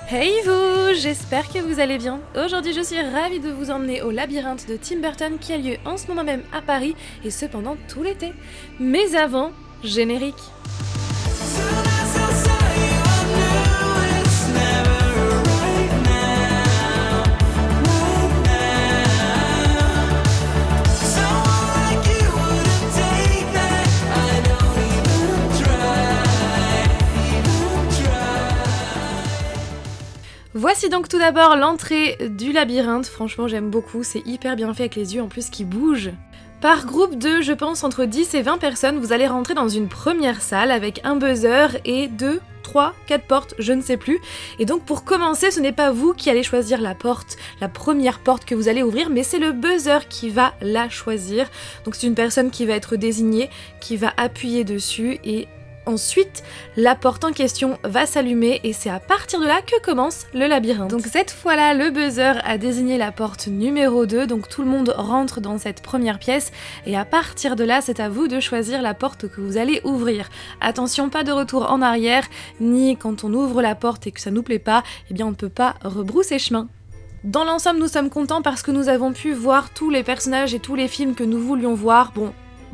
Hey vous, j'espère que vous allez bien. Aujourd'hui je suis ravie de vous emmener au labyrinthe de Tim Burton qui a lieu en ce moment même à Paris et ce pendant tout l'été. Mais avant, générique. Voici donc tout d'abord l'entrée du labyrinthe, franchement j'aime beaucoup, c'est hyper bien fait avec les yeux en plus qui bougent. Par groupe de, je pense, entre 10 et 20 personnes, vous allez rentrer dans une première salle avec un buzzer et 2, 3, 4 portes, je ne sais plus. Et donc pour commencer, ce n'est pas vous qui allez choisir la porte, la première porte que vous allez ouvrir, mais c'est le buzzer qui va la choisir. Donc c'est une personne qui va être désignée, qui va appuyer dessus et ensuite, la porte en question va s'allumer et c'est à partir de là que commence le labyrinthe. Donc cette fois-là, le buzzer a désigné la porte numéro 2, donc tout le monde rentre dans cette première pièce et à partir de là, c'est à vous de choisir la porte que vous allez ouvrir. Attention, pas de retour en arrière, ni quand on ouvre la porte et que ça nous plaît pas, eh bien on ne peut pas rebrousser chemin. Dans l'ensemble, nous sommes contents parce que nous avons pu voir tous les personnages et tous les films que nous voulions voir. Bon,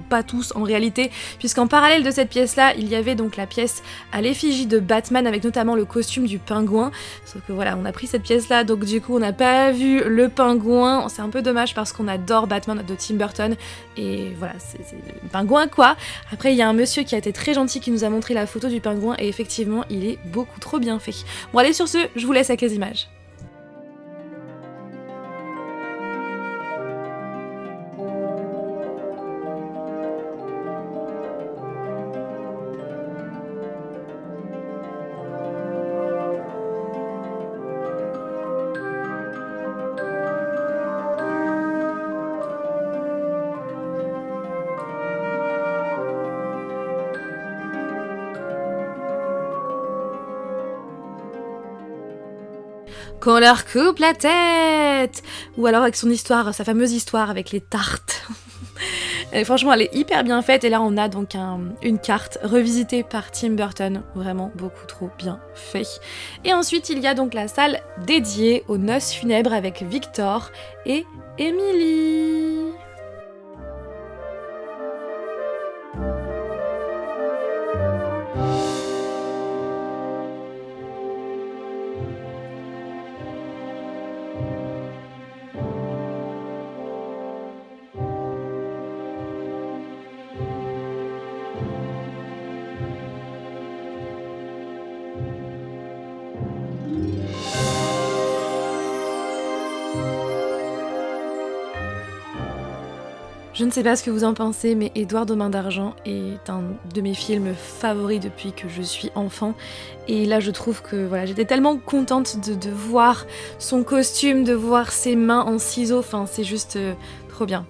pas tous en réalité, puisqu'en parallèle de cette pièce-là, il y avait donc la pièce à l'effigie de Batman avec notamment le costume du pingouin. Sauf que voilà, on a pris cette pièce-là, donc du coup on n'a pas vu le pingouin. C'est un peu dommage parce qu'on adore Batman de Tim Burton et voilà, c'est le pingouin quoi. Après il y a un monsieur qui a été très gentil qui nous a montré la photo du pingouin et effectivement il est beaucoup trop bien fait. Bon allez sur ce, je vous laisse avec les images. Qu'on leur coupe la tête! Ou alors avec son histoire, sa fameuse histoire avec les tartes. Et franchement, elle est hyper bien faite. Et là, on a donc une carte revisitée par Tim Burton. Vraiment beaucoup trop bien fait. Et ensuite, il y a donc la salle dédiée aux noces funèbres avec Victor et Emily. Je ne sais pas ce que vous en pensez, mais Édouard aux mains d'argent est un de mes films favoris depuis que je suis enfant. Et là, je trouve que voilà, j'étais tellement contente de voir son costume, de voir ses mains en ciseaux. Enfin, c'est juste trop bien.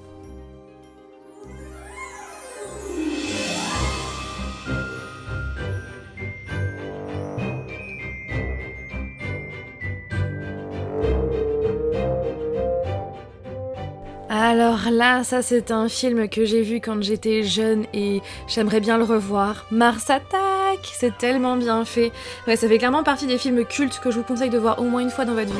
Alors là, ça c'est un film que j'ai vu quand j'étais jeune et j'aimerais bien le revoir. Mars Attack, c'est tellement bien fait. Ouais, ça fait clairement partie des films cultes que je vous conseille de voir au moins une fois dans votre vie.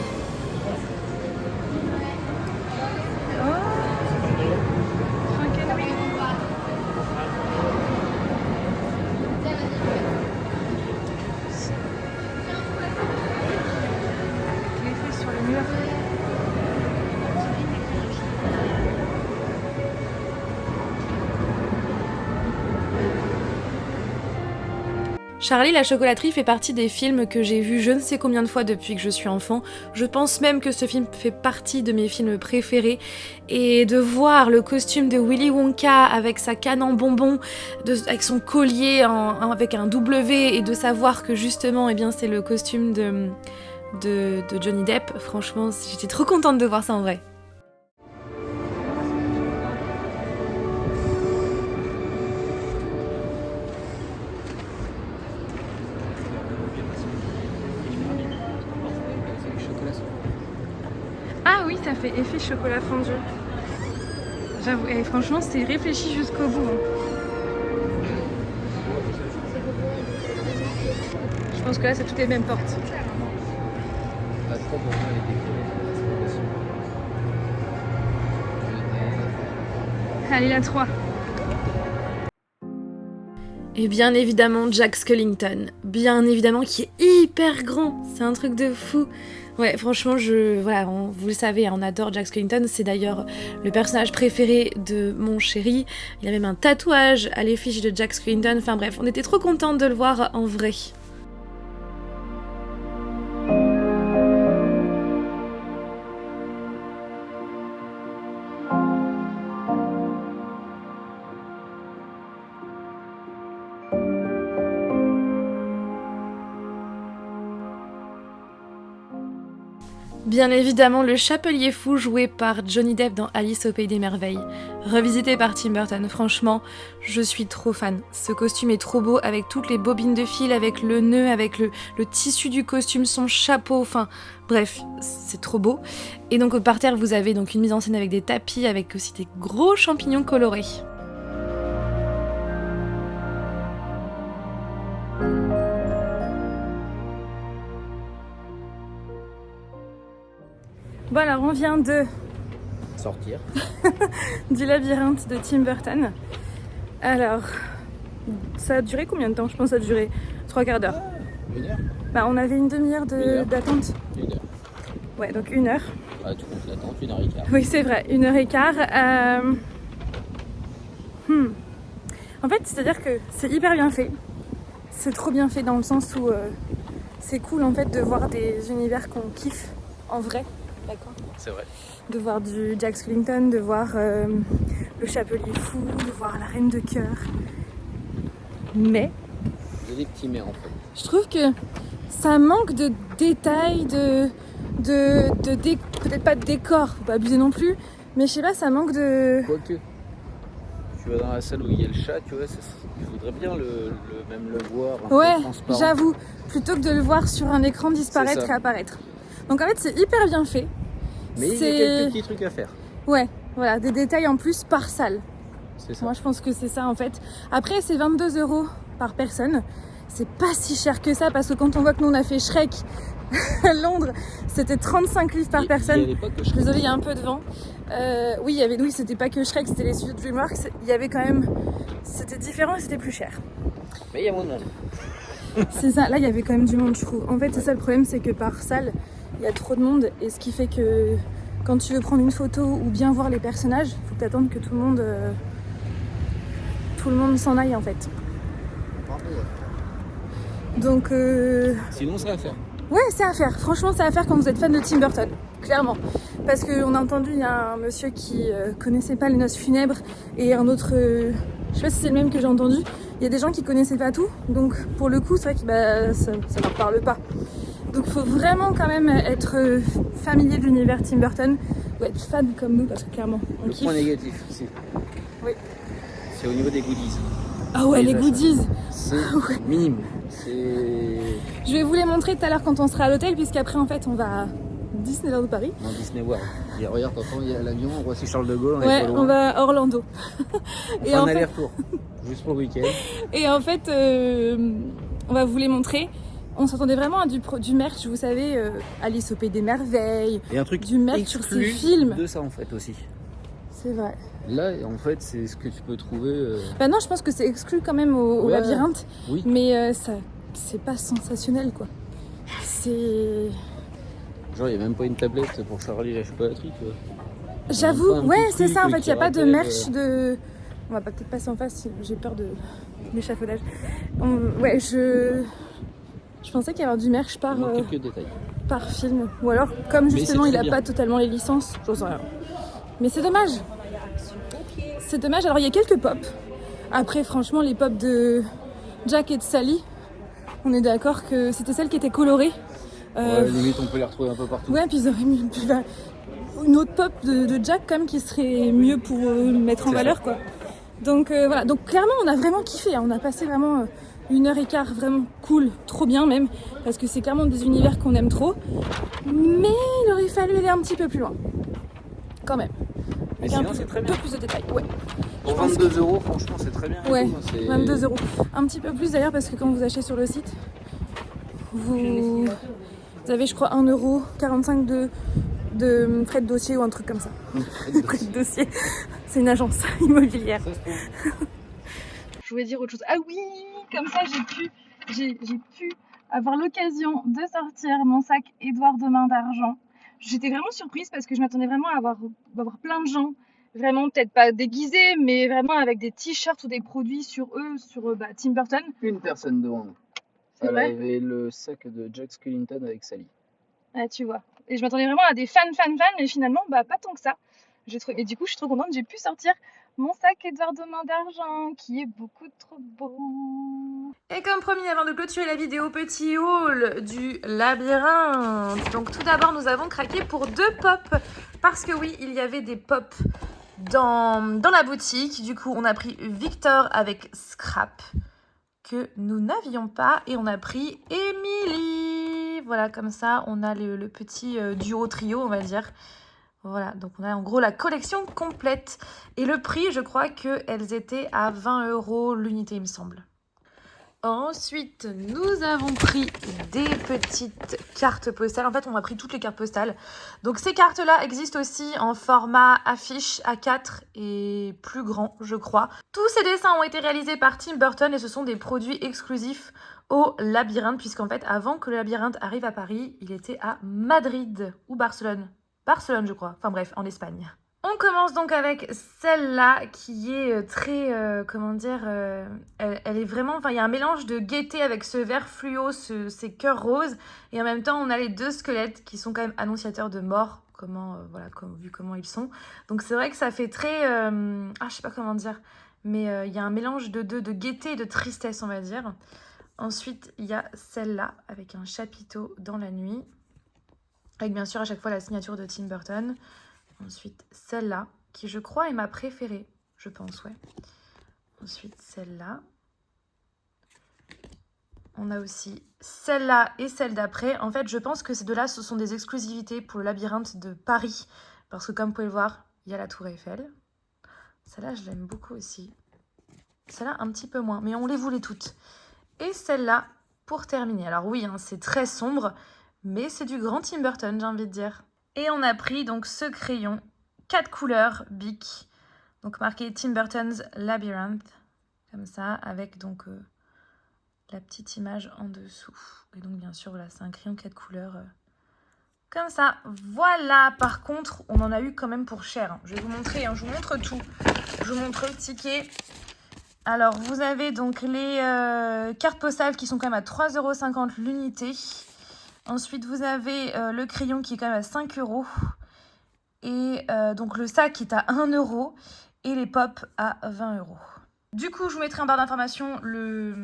L'effet sur le mur. Charlie la chocolaterie fait partie des films que j'ai vus je ne sais combien de fois depuis que je suis enfant. Je pense même que ce film fait partie de mes films préférés. Et de voir le costume de Willy Wonka avec sa canne en bonbons, avec son collier avec un W, et de savoir que justement eh bien, c'est le costume de Johnny Depp, franchement j'étais trop contente de voir ça en vrai. Ah oui, ça fait effet chocolat fondu. J'avoue, et franchement, c'est réfléchi jusqu'au bout. Je pense que là, c'est toutes les mêmes portes. 3 pour moi elle était collée, c'est pas possible. Allez, la 3. Et bien évidemment Jack Skellington, bien évidemment qui est hyper grand, c'est un truc de fou. Ouais, franchement, voilà, vous le savez, on adore Jack Skellington, c'est d'ailleurs le personnage préféré de mon chéri. Il a même un tatouage à l'effigie de Jack Skellington, enfin bref, on était trop contents de le voir en vrai. Bien évidemment, le Chapelier Fou joué par Johnny Depp dans Alice au Pays des Merveilles, revisité par Tim Burton. Franchement, je suis trop fan. Ce costume est trop beau avec toutes les bobines de fil, avec le nœud, avec le tissu du costume, son chapeau, enfin bref, c'est trop beau. Et donc par terre, vous avez donc une mise en scène avec des tapis, avec aussi des gros champignons colorés. Bon alors on vient de Sortir. du labyrinthe de Tim Burton. Alors, ça a duré combien de temps? Je pense que ça a duré 3/4 d'heure. 1 heure. Bah on avait une demi-heure Une heure. d'attente. 1 heure. Ouais, donc 1 heure. Ah, tu comptes l'attente, 1h15. Oui, c'est vrai, 1h15. En fait, c'est-à-dire que c'est hyper bien fait. C'est trop bien fait dans le sens où c'est cool en fait de voir des univers qu'on kiffe en vrai. D'accord. C'est vrai. De voir du Jack Skellington, de voir le Chapelier Fou, de voir la Reine de Cœur. Mais J'ai des petits mères en fait. je trouve que ça manque de détails, peut-être pas de décor, faut pas abuser non plus, mais je sais pas, ça manque de... Quoique, tu vas dans la salle où il y a le chat, tu vois, je voudrais bien même le voir un Ouais, peu transparent. j'avoue, plutôt que de le voir sur un écran disparaître C'est et ça. apparaître. Donc en fait, c'est hyper bien fait. Mais il y a quelques petits trucs à faire. Ouais, voilà, des détails en plus par salle. C'est ça. Moi, je pense que c'est ça en fait. Après, c'est 22 € par personne. C'est pas si cher que ça parce que quand on voit que nous on a fait Shrek à Londres, c'était 35 livres par personne. Il y avait pas que je Désolée, il y a un peu de vent. Oui, c'était pas que Shrek, c'était les studios DreamWorks. Il y avait quand même, c'était différent et c'était plus cher. Mais il y a moins de monde. C'est ça. Là, il y avait quand même du monde, je trouve. En fait, c'est ça le problème, c'est que par salle, il y a trop de monde et ce qui fait que quand tu veux prendre une photo ou bien voir les personnages, il faut que tu attendes que tout le monde s'en aille en fait. Donc Sinon, c'est à faire. ouais, c'est à faire. Franchement, c'est à faire quand vous êtes fan de Tim Burton, clairement. Parce qu'on a entendu, il y a un monsieur qui connaissait pas les noces funèbres et un autre, je sais pas si c'est le même que j'ai entendu. Il y a des gens qui connaissaient pas tout, donc pour le coup, c'est vrai que ça leur parle pas. Donc il faut vraiment quand même être familier de l'univers Tim Burton ou être fan comme nous parce que clairement on Le kiffe. point négatif, si. Oui. C'est au niveau des goodies. Ah ouais, les achats. goodies. C'est minime. C'est Je vais vous les montrer tout à l'heure quand on sera à l'hôtel puisqu'après en fait on va à Disneyland Paris. dans Disney World. Et regarde, t'entends, il y a l'avion, Roissy Charles de Gaulle, on est Ouais, pas loin. on va à Orlando. On Et fera en un fait- aller-retour. Juste pour le week-end. Et en fait, on va vous les montrer. On s'attendait vraiment à du merch, vous savez, Alice au Pays des Merveilles. Et un truc Du merch sur ces exclu films. de ça en fait aussi. C'est vrai. Là, en fait, c'est ce que tu peux trouver. Bah non, je pense que c'est exclu quand même au Ouais. labyrinthe. Oui. Mais ça, c'est pas sensationnel quoi. C'est... Genre, il n'y a même pas une tablette pour Charlie la chocolaterie, tu vois. J'avoue, Enfin, un ouais, petit c'est truc ça en qui fait, il n'y a pas de rappelle, merch de... On va peut-être passer en face, j'ai peur de l'échafaudage. Ouais, je pensais qu'il y avait du merch Il manque quelques détails. par film. Ou alors, comme c'est justement très il a bien. pas totalement les licences, j'en sais rien. Mais c'est dommage. C'est dommage. Alors il y a quelques pop. Après, franchement, les pop de Jack et de Sally, on est d'accord que c'était celle qui était colorée. Ouais, limite, on peut les retrouver un peu partout. Ouais, puis ils auraient mis une autre pop de Jack quand même qui serait mieux pour mettre en C'est valeur ça. quoi. Donc voilà, donc clairement on a vraiment kiffé, hein. On a passé vraiment 1h15 vraiment cool, trop bien même, parce que c'est clairement des univers qu'on aime trop. Mais il aurait fallu aller un petit peu plus loin. Quand même. Mais Avec un sinon, c'est très bien. peu plus de détails, ouais. Pour je pense 22 €, franchement, c'est très bien. et Ouais, tout, hein, c'est- 22 €. Un petit peu plus d'ailleurs parce que quand vous achetez sur le site, vous Vous avez, je crois, 1,45 € de frais de dossier ou un truc comme ça. Frais de dossier, c'est une agence immobilière. Je voulais dire autre chose. Ah oui, comme ça j'ai pu avoir l'occasion de sortir mon sac Édouard de Main d'Argent. J'étais vraiment surprise parce que je m'attendais vraiment à avoir plein de gens, vraiment peut-être pas déguisés, mais vraiment avec des t-shirts ou des produits sur eux, sur Tim Burton. Une personne devant nous. C'est Elle vrai avait le sac de Jack Skellington avec Sally. Ah, tu vois. Et je m'attendais vraiment à des fans, mais finalement, pas tant que ça. Et du coup, je suis trop contente, j'ai pu sortir mon sac Édouard de Main d'Argent, qui est beaucoup trop beau. Et comme promis, avant de clôturer la vidéo, petit haul du labyrinthe. Donc tout d'abord, nous avons craqué pour 2 pops. Parce que oui, il y avait des pops dans la boutique. Du coup, on a pris Victor avec Scrap, que nous n'avions pas. Et on a pris Emily. Voilà, comme ça, on a le petit duo trio, on va dire. Voilà, donc on a en gros la collection complète. Et le prix, je crois qu'elles étaient à 20 € l'unité, il me semble. Ensuite, nous avons pris des petites cartes postales. En fait, on a pris toutes les cartes postales. Donc ces cartes-là existent aussi en format affiche A4 et plus grand, je crois. Tous ces dessins ont été réalisés par Tim Burton et ce sont des produits exclusifs au labyrinthe, puisqu'en fait, avant que le labyrinthe arrive à Paris, il était à Madrid ou Barcelone. Barcelone, je crois. Enfin bref, en Espagne. On commence donc avec celle-là qui est très, comment dire, elle est vraiment, enfin il y a un mélange de gaieté avec ce vert fluo, ces cœurs roses, et en même temps on a les 2 squelettes qui sont quand même annonciateurs de mort, voilà, vu comment ils sont. Donc c'est vrai que ça fait très, je sais pas comment dire, mais il y a un mélange de gaieté et de tristesse, on va dire. Ensuite il y a celle-là avec un chapiteau dans la nuit, avec bien sûr à chaque fois la signature de Tim Burton. Ensuite, celle-là, qui je crois est ma préférée, je pense, ouais. Ensuite, celle-là. On a aussi celle-là et celle d'après. En fait, je pense que ces deux-là, ce sont des exclusivités pour le labyrinthe de Paris. Parce que comme vous pouvez le voir, il y a la tour Eiffel. Celle-là, je l'aime beaucoup aussi. Celle-là, un petit peu moins, mais on les voulait toutes. Et celle-là, pour terminer. Alors oui, hein, c'est très sombre, mais c'est du grand Tim Burton, j'ai envie de dire. Et on a pris donc ce crayon 4 couleurs Bic, donc marqué Tim Burton's Labyrinth, comme ça, avec donc la petite image en dessous. Et donc bien sûr, voilà, c'est un crayon 4 couleurs comme ça. Voilà, par contre, on en a eu quand même pour cher. Je vais vous montrer, je vous montre tout. Je vous montre le ticket. Alors, vous avez donc les cartes postales qui sont quand même à 3,50 € l'unité. Ensuite, vous avez le crayon qui est quand même à 5 €. Et donc le sac qui est à 1 €. Et les pops à 20 €. Du coup, je vous mettrai en barre d'informations le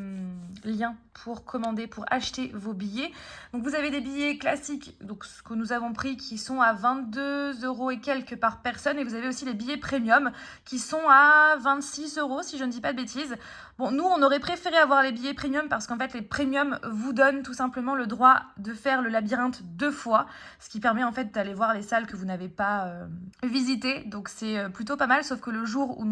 lien pour commander, pour acheter vos billets. Donc vous avez des billets classiques, donc ce que nous avons pris, qui sont à 22 € et quelques par personne. Et vous avez aussi les billets premium qui sont à 26 € si je ne dis pas de bêtises. Bon, nous, on aurait préféré avoir les billets premium parce qu'en fait, les premium vous donnent tout simplement le droit de faire le labyrinthe 2 fois. Ce qui permet en fait d'aller voir les salles que vous n'avez pas visitées. Donc c'est plutôt pas mal, sauf que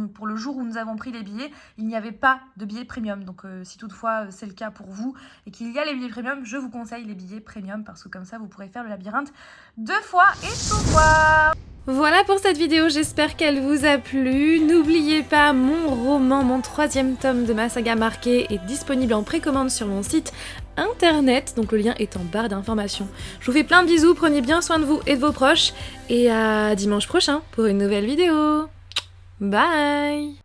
pour le jour où nous avons pris les billets, il n'y avait pas de billets premium. Donc si toutefois c'est le cas pour vous et qu'il y a les billets premium, je vous conseille les billets premium parce que comme ça vous pourrez faire le labyrinthe 2 fois et tout voir. Voilà pour cette vidéo, j'espère qu'elle vous a plu. N'oubliez pas, mon roman, mon 3e tome de ma saga marquée est disponible en précommande sur mon site internet, donc le lien est en barre d'informations. Je vous fais plein de bisous, prenez bien soin de vous et de vos proches, et à dimanche prochain pour une nouvelle vidéo. Bye!